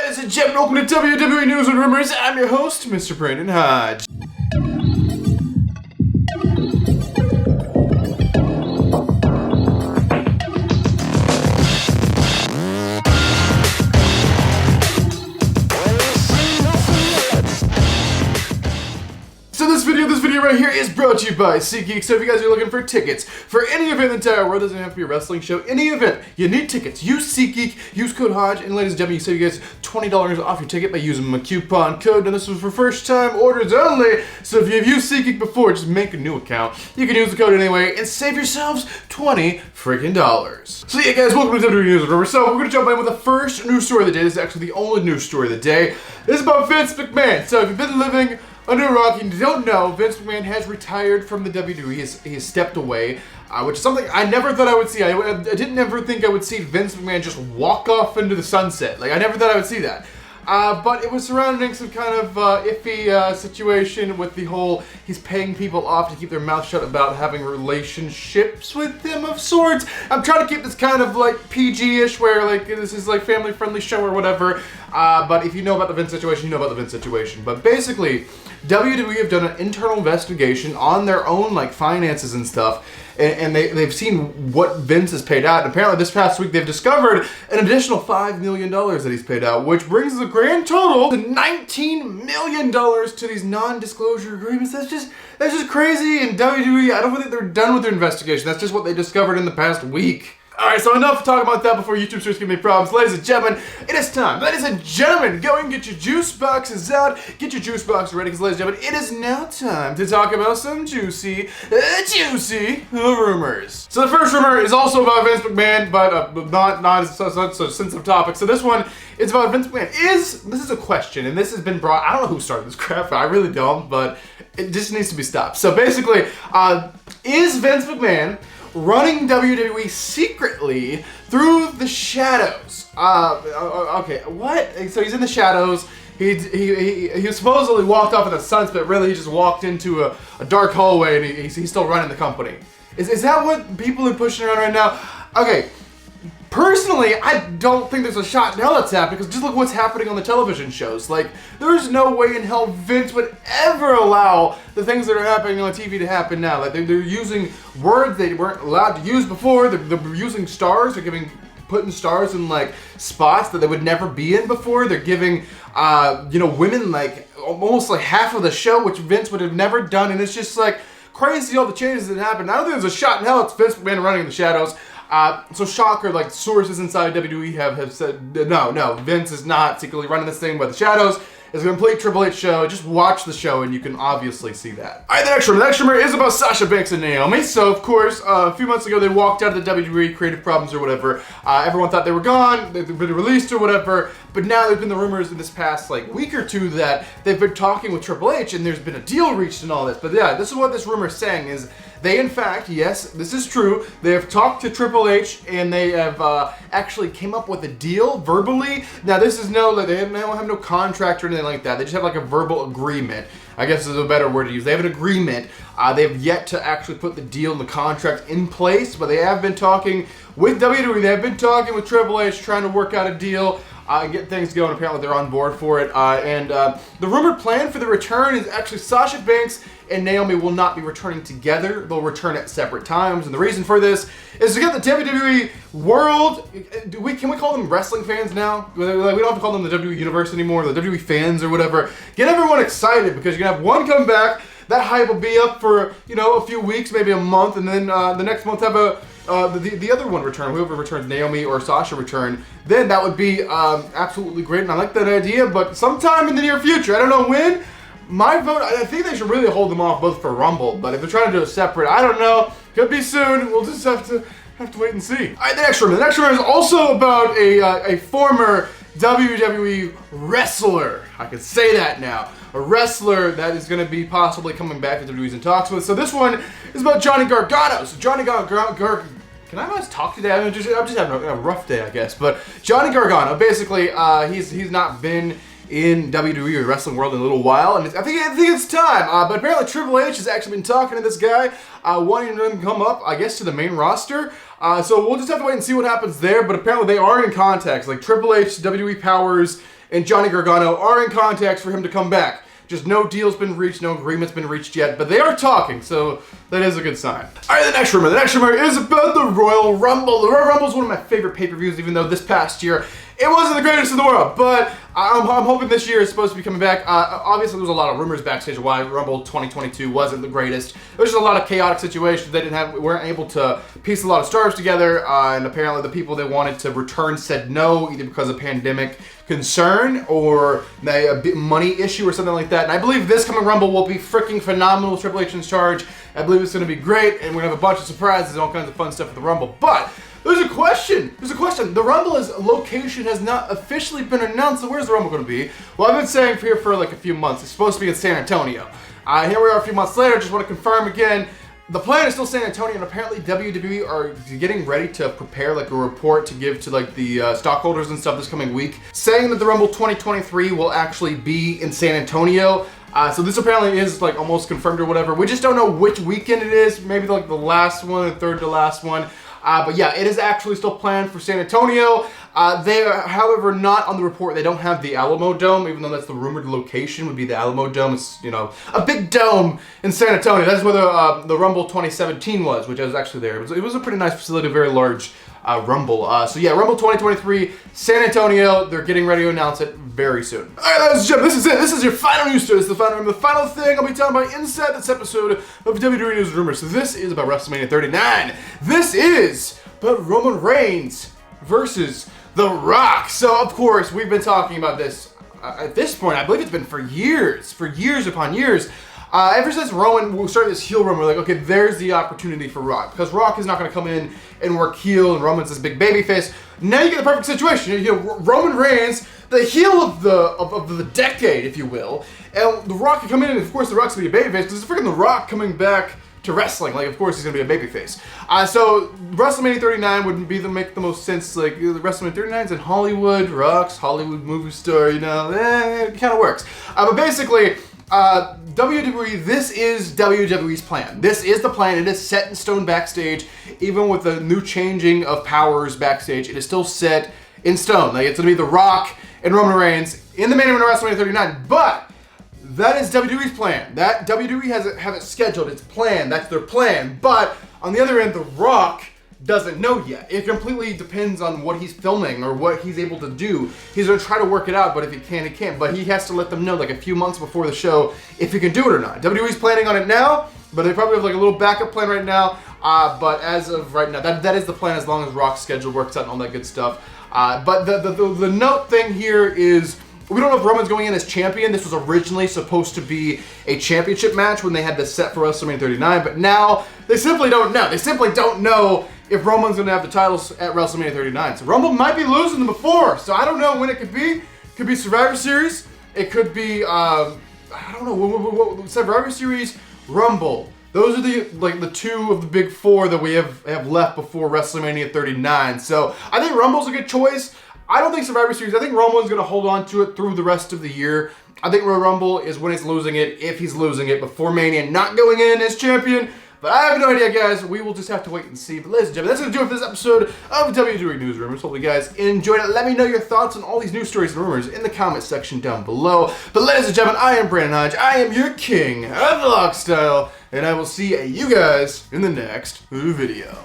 Ladies and gentlemen, welcome to WWE News and Rumors. I'm your host, Mr. Brandon Hodge. This video right here is brought to you by SeatGeek. So if you guys are looking for tickets for any event in the entire world, doesn't have to be a wrestling show, any event, you need tickets. Use SeatGeek, use code Hodge, and ladies and gentlemen, you save you guys $20 off your ticket by using my coupon code. And this was for first time orders only, so if you've used SeatGeek before, just make a new account. You can use the code anyway and save yourselves $20 freaking dollars. So yeah guys, welcome to WWE News and Rumors. So we're going to jump in with the first news story of the day. This is actually the only news story of the day. This is about Vince McMahon. So if you've been living under a rock and you don't know, Vince McMahon has retired from the WWE. He has stepped away, which is something I never thought I would see. I didn't ever think I would see Vince McMahon just walk off into the sunset. Like, I never thought I would see that. But it was surrounding some kind of iffy situation with the whole he's paying people off to keep their mouth shut about having relationships with him of sorts. I'm trying to keep this kind of like PG-ish where like this is like family-friendly show or whatever. But if you know about the Vince situation, you know about the Vince situation. But basically, WWE have done an internal investigation on their own like finances and stuff. And they've seen what Vince has paid out. And apparently this past week they've discovered an additional $5 million that he's paid out, which brings the grand total to $19 million to these non-disclosure agreements. That's just crazy. And WWE, I don't think they're done with their investigation. That's just what they discovered in the past week. Alright, so enough talking about that before YouTube starts giving me problems. Ladies and gentlemen, it is time. Ladies and gentlemen, go and get your juice boxes out. Get your juice box ready, because ladies and gentlemen, it is now time to talk about some juicy rumors. So the first rumor is also about Vince McMahon, but not as such a sensitive topic. So this one is about Vince McMahon. This is a question, and this has been brought, I don't know who started this crap, I really don't, but it just needs to be stopped. So basically, is Vince McMahon running WWE secretly through the shadows? Okay, what? So he's in the shadows. He supposedly walked off in the sunset, but really he just walked into a dark hallway and he's still running the company. Is that what people are pushing around right now? Okay, personally, I don't think there's a shot in hell that's happening, because just look what's happening on the television shows. Like, there's no way in hell Vince would ever allow the things that are happening on TV to happen now. Like, they're using words they weren't allowed to use before. They're using stars. They're putting stars in, like, spots that they would never be in before. They're giving, women, like, almost, like, half of the show, which Vince would have never done. And it's just, like, crazy all the changes that happen. I don't think there's a shot in hell it's Vince McMahon running in the shadows. So shocker, like sources inside WWE have said, no, Vince is not secretly running this thing by the shadows. It's a complete Triple H show. Just watch the show and you can obviously see that. Alright, the next rumor is about Sasha Banks and Naomi. So of course, a few months ago they walked out of the WWE, creative problems or whatever. Everyone thought they were gone, they've been released or whatever. But now there's been the rumors in this past like week or two that they've been talking with Triple H and there's been a deal reached and all this. But yeah, this is what this rumor is saying is they in fact, yes, this is true, they have talked to Triple H and they have actually came up with a deal verbally. Now this is they don't have no contract or anything like that. They just have like a verbal agreement. I guess is a better word to use. They have an agreement. They have yet to actually put the deal and the contract in place, but they have been talking with WWE. They have been talking with Triple H, trying to work out a deal. Get things going. Apparently they're on board for it. The rumored plan for the return is actually Sasha Banks and Naomi will not be returning together. They'll return at separate times. And the reason for this is to get the WWE world, can we call them wrestling fans now? We don't have to call them the WWE universe anymore, the WWE fans or whatever. Get everyone excited because you're going to have one come back. That hype will be up for, a few weeks, maybe a month. And then the next month have the other one return, whoever returns, Naomi or Sasha return, then that would be absolutely great, and I like that idea, but sometime in the near future, I don't know when, my vote, I think they should really hold them off both for Rumble, but if they're trying to do a separate, I don't know, could be soon, we'll just have to wait and see. Alright, the next rumor is also about a former WWE wrestler, I can say that now. A wrestler that is going to be possibly coming back to WWE's in talks with. So this one is about Johnny Gargano. So Johnny Gargano, can I not talk today? I'm just having a rough day, I guess. But Johnny Gargano, basically, he's not been in WWE or wrestling world in a little while, and I think it's time. But apparently Triple H has actually been talking to this guy, wanting him to come up, I guess, to the main roster. So we'll just have to wait and see what happens there. But apparently they are in contact. Like Triple H, WWE powers, and Johnny Gargano are in contacts for him to come back. Just no deal's been reached, no agreement's been reached yet, but they are talking, so that is a good sign. Alright, the next rumor. The next rumor is about the Royal Rumble. The Royal Rumble is one of my favorite pay-per-views, even though this past year it wasn't the greatest in the world, but I'm hoping this year is supposed to be coming back. Obviously, there was a lot of rumors backstage of why Rumble 2022 wasn't the greatest. There was just a lot of chaotic situations. They weren't able to piece a lot of stars together, and apparently the people they wanted to return said no, either because of pandemic concern or a bit money issue or something like that. And I believe this coming Rumble will be freaking phenomenal. Triple H in charge. I believe it's going to be great, and we're going to have a bunch of surprises and all kinds of fun stuff at the Rumble. But there's a question. The Rumble's location has not officially been announced. So where's the Rumble going to be? Well, I've been saying here for like a few months. It's supposed to be in San Antonio. Here we are a few months later. Just want to confirm again. The plan is still San Antonio, and apparently WWE are getting ready to prepare like a report to give to like the stockholders and stuff this coming week, saying that the Rumble 2023 will actually be in San Antonio. So this apparently is like almost confirmed or whatever. We just don't know which weekend it is. Maybe like the last one or third to last one. But yeah, it is actually still planned for San Antonio. They are, however, not on the report. They don't have the Alamo Dome, even though that's the rumored location would be the Alamo Dome. It's, you know, a big dome in San Antonio. That's where the Rumble 2017 was, which I was actually there. It was a pretty nice facility, very large Rumble. So yeah, Rumble 2023, San Antonio. They're getting ready to announce it very soon. All right, ladies and gentlemen, this is it. This is your final news story. This is the final thing I'll be talking about inside this episode of WWE News Rumors. So this is about WrestleMania 39. This is about Roman Reigns versus The Rock. So of course, we've been talking about this at this point. I believe it's been for years upon years. Ever since Roman started this heel run, we're like, okay, there's the opportunity for Rock. Because Rock is not going to come in and work heel, and Roman's this big baby face. Now you get the perfect situation. You know, Roman Reigns, the heel of the decade, if you will. And The Rock can come in, and of course The Rock's going to be a baby face, because it's freaking The Rock coming back to wrestling. Like, of course he's going to be a baby face. So WrestleMania 39 would make the most sense. Like, WrestleMania 39's in Hollywood, Rock's Hollywood movie star, you know, it kind of works. But basically, WWE, this is WWE's plan. This is the plan. It is set in stone backstage. Even with the new changing of powers backstage, it is still set in stone. Like, it's going to be The Rock and Roman Reigns in the main event of WrestleMania 39. But that is WWE's plan. That WWE have it scheduled. It's planned. That's their plan. But on the other end, The Rock doesn't know yet. It completely depends on what he's filming or what he's able to do. He's going to try to work it out, but if he can, he can't. But he has to let them know like a few months before the show if he can do it or not. WWE's planning on it now, but they probably have like a little backup plan right now. But as of right now, that is the plan as long as Rock's schedule works out and all that good stuff. But the note thing here is, we don't know if Roman's going in as champion. This was originally supposed to be a championship match when they had this set for WrestleMania 39, but now they simply don't know. They simply don't know if Roman's going to have the titles at WrestleMania 39. So Rumble might be losing them before, so I don't know when it could be. It could be Survivor Series. It could be, I don't know, Survivor Series, Rumble. Those are the two of the big four that we have left before WrestleMania 39. So I think Rumble's a good choice. I don't think Survivor Series. I think Roman's going to hold on to it through the rest of the year. I think Royal Rumble is when he's losing it, if he's losing it, before Mania, not going in as champion. But I have no idea, guys. We will just have to wait and see. But ladies and gentlemen, that's going to do it for this episode of WWE News Rumors. Hopefully, you guys enjoyed it. Let me know your thoughts on all these news stories and rumors in the comment section down below. But ladies and gentlemen, I am Brandon Hodge. I am your king of vlog style. And I will see you guys in the next video.